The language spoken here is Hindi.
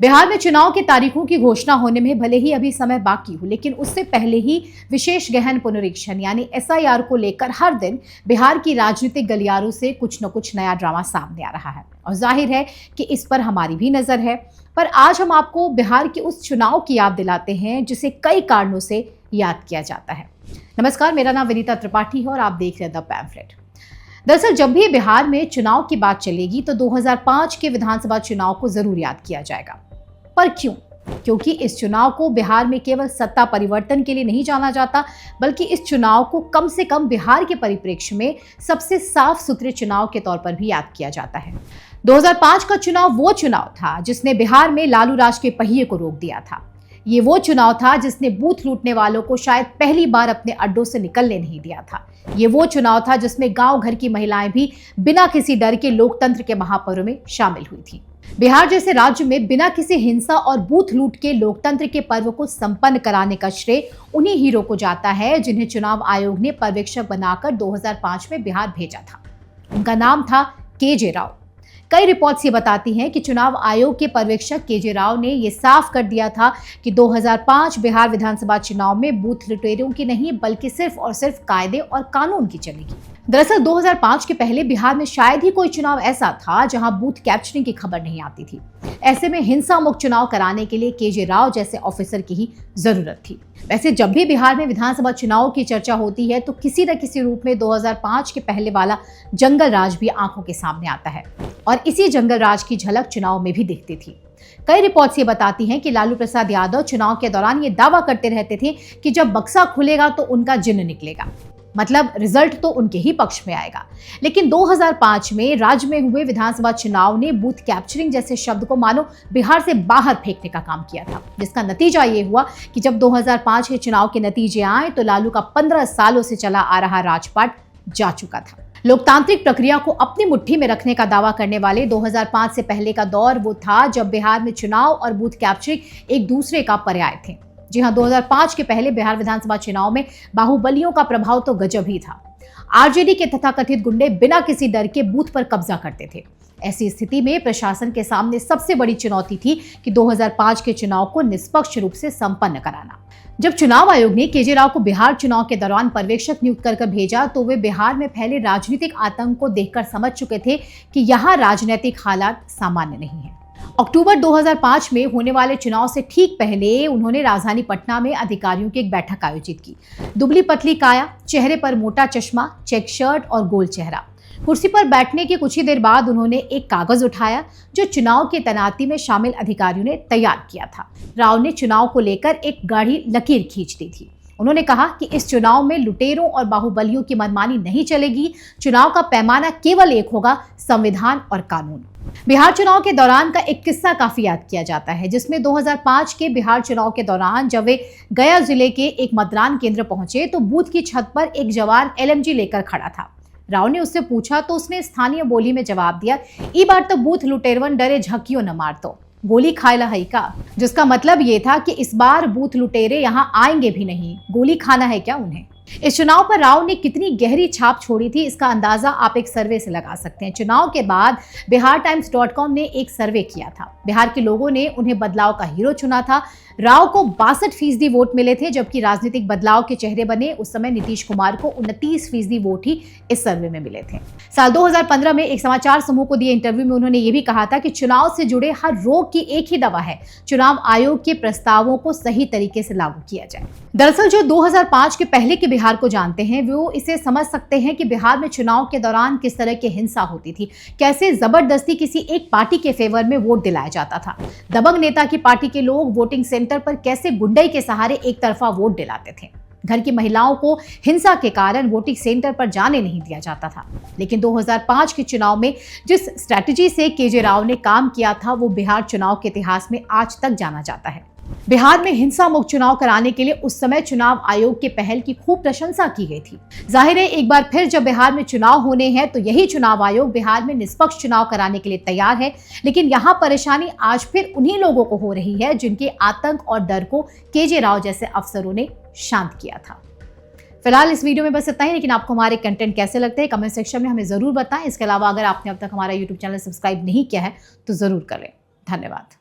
बिहार में चुनाव की तारीखों की घोषणा होने में भले ही अभी समय बाकी हो, लेकिन उससे पहले ही विशेष गहन पुनरीक्षण यानी एसआईआर को लेकर हर दिन बिहार की राजनीतिक गलियारों से कुछ न कुछ नया ड्रामा सामने आ रहा है और जाहिर है कि इस पर हमारी भी नजर है। पर आज हम आपको बिहार के उस चुनाव की याद दिलाते हैं जिसे कई कारणों से याद किया जाता है। नमस्कार, मेरा नाम विनीता त्रिपाठी है और आप देख रहे हैं द पैम्फलेट। दरअसल जब भी बिहार में चुनाव की बात चलेगी तो 2005 के विधानसभा चुनाव को जरूर याद किया जाएगा। पर क्यों? क्योंकि इस चुनाव को बिहार में केवल सत्ता परिवर्तन के लिए नहीं जाना जाता, बल्कि इस चुनाव को कम से कम बिहार के परिप्रेक्ष्य में सबसे साफ सुथरे चुनाव के तौर पर भी याद किया जाता है। 2005 का चुनाव वो चुनाव था जिसने बिहार में लालू राज के पहिए को रोक दिया था। ये वो चुनाव था जिसने बूथ लूटने वालों को शायद पहली बार अपने अड्डों से निकलने नहीं दिया था। ये वो चुनाव था जिसमें गांव घर की महिलाएं भी बिना किसी डर के लोकतंत्र के महापर्व में शामिल हुई थी। बिहार जैसे राज्य में बिना किसी हिंसा और बूथ लूट के लोकतंत्र के पर्व को संपन्न कराने का श्रेय उन्हीं हीरो को जाता है जिन्हें चुनाव आयोग ने पर्यवेक्षक बनाकर 2005 में बिहार भेजा था। उनका नाम था केजे राव। कई रिपोर्ट्स ये बताती हैं कि चुनाव आयोग के पर्यवेक्षक केजे राव ने ये साफ कर दिया था कि 2005 बिहार विधानसभा चुनाव में बूथ लुटेरों की नहीं बल्कि सिर्फ और सिर्फ कायदे और कानून की चलेगी। दरअसल 2005 के पहले बिहार में शायद ही कोई चुनाव ऐसा था जहां बूथ कैप्चरिंग की खबर नहीं आती थी। ऐसे में हिंसा मुक्त चुनाव कराने के लिए केजे राव जैसे ऑफिसर की ही जरूरत थी। वैसे जब भी बिहार में विधानसभा चुनाव की चर्चा होती है तो किसी न किसी रूप में 2005 के पहले वाला जंगल राज भी आंखों के सामने आता है और इसी जंगल राज की झलक चुनाव में भी दिखती थी। कई रिपोर्ट्स ये बताती हैं कि लालू प्रसाद यादव चुनाव के दौरान ये दावा करते रहते थे कि जब बक्सा खुलेगा तो उनका जिन्न निकलेगा, मतलब रिजल्ट तो उनके ही पक्ष में आएगा। लेकिन 2005 में राज्य में हुए विधानसभा चुनाव ने बूथ कैप्चरिंग जैसे शब्द को मानो बिहार से बाहर फेंकने का काम किया था, जिसका नतीजा ये हुआ कि जब 2005 के चुनाव के नतीजे आए तो लालू का 15 सालों से चला आ रहा राजपाट जा चुका था। लोकतांत्रिक प्रक्रिया को अपनी मुट्ठी में रखने का दावा करने वाले 2005 से पहले का दौर वो था जब बिहार में चुनाव और बूथ कैप्चरिंग एक दूसरे का पर्याय थे। जी हां, 2005 के पहले बिहार विधानसभा चुनाव में बाहुबलियों का प्रभाव तो गजब ही था। आरजेडी के तथाकथित गुंडे बिना किसी डर के बूथ पर कब्जा करते थे। ऐसी स्थिति में प्रशासन के सामने सबसे बड़ी चुनौती थी कि 2005 के चुनाव को निष्पक्ष रूप से संपन्न कराना। जब चुनाव आयोग ने केजे राव को बिहार चुनाव के दौरान पर्यवेक्षक नियुक्त कर भेजा तो वे बिहार में फैले राजनीतिक आतंक को देखकर समझ चुके थे कि यहाँ राजनीतिक हालात सामान्य नहीं है। अक्टूबर 2005 में होने वाले चुनाव से ठीक पहले उन्होंने राजधानी पटना में अधिकारियों की एक बैठक आयोजित की। दुबली पतली काया, चेहरे पर मोटा चश्मा, चेक शर्ट और गोल चेहरा। कुर्सी पर बैठने के कुछ ही देर बाद उन्होंने एक कागज उठाया जो चुनाव की तैनाती में शामिल अधिकारियों ने तैयार किया था। राव ने चुनाव को लेकर एक गाढ़ी लकीर खींच दी थी। उन्होंने कहा कि इस चुनाव में लुटेरों और बाहुबलियों की मनमानी नहीं चलेगी। चुनाव का पैमाना केवल एक होगा, संविधान और कानून। बिहार चुनाव के दौरान का एक किस्सा काफी याद किया जाता है, जिसमें 2005 के बिहार चुनाव के दौरान जब वे गया जिले के एक मतदान केंद्र पहुंचे तो बूथ की छत पर एक जवान एलएमजी लेकर खड़ा था। राव ने उससे पूछा तो उसने स्थानीय बोली में जवाब दिया, ई बार तो बूथ लुटेरवन डरे झकियो न मार तो गोली खायला है का, जिसका मतलब ये था कि इस बार बूथ लुटेरे यहाँ आएंगे भी नहीं, गोली खाना है क्या उन्हें। इस चुनाव पर राव ने कितनी गहरी छाप छोड़ी थी इसका अंदाजा आप एक सर्वे से लगा सकते हैं। चुनाव के बाद bihartimes.com ने एक सर्वे किया था। बिहार के लोगों ने उन्हें बदलाव का हीरो चुना था। राव को 62% वोट मिले थे, जबकि राजनीतिक बदलाव के चेहरे बने उस समय नीतीश कुमार को 29% वोट ही इस सर्वे में मिले थे। साल 2015 में एक समाचार समूह को दिए इंटरव्यू में उन्होंने ये भी कहा था कि चुनाव से जुड़े हर रोग की एक ही दवा है, चुनाव आयोग के प्रस्तावों को सही तरीके से लागू किया जाए। दरअसल जो 2005 के पहले के बिहार को जानते हैं वो इसे समझ सकते हैं कि बिहार में चुनाव के दौरान किस तरह की हिंसा होती थी, कैसे जबरदस्ती किसी एक पार्टी के फेवर में वोट दिलाया जाता था। दबंग नेता की पार्टी के लोग वोटिंग सेंटर पर कैसे गुंडई के सहारे एक तरफा वोट दिलाते थे। घर की महिलाओं को हिंसा के कारण वोटिंग सेंटर पर जाने नहीं दिया जाता था। लेकिन 2005 के चुनाव में जिस स्ट्रैटेजी से केजे राव ने काम किया था वो बिहार चुनाव के इतिहास में आज तक जाना जाता है। बिहार में हिंसा मुक्त चुनाव कराने के लिए उस समय चुनाव आयोग के पहल की खूब प्रशंसा की गई थी। जाहिर है एक बार फिर जब बिहार में चुनाव होने हैं तो यही चुनाव आयोग बिहार में निष्पक्ष चुनाव कराने के लिए तैयार है। लेकिन यहाँ परेशानी आज फिर उन्हीं लोगों को हो रही है जिनके आतंक और डर को केजे राव जैसे अफसरों ने शांत किया था। फिलहाल इस वीडियो में बस इतना ही, लेकिन आपको हमारे कंटेंट कैसे लगते हैं कमेंट सेक्शन में हमें जरूर बताएं। इसके अलावा अगर आपने अब तक हमारा यूट्यूब चैनल सब्सक्राइब नहीं किया है तो जरूर करें। धन्यवाद।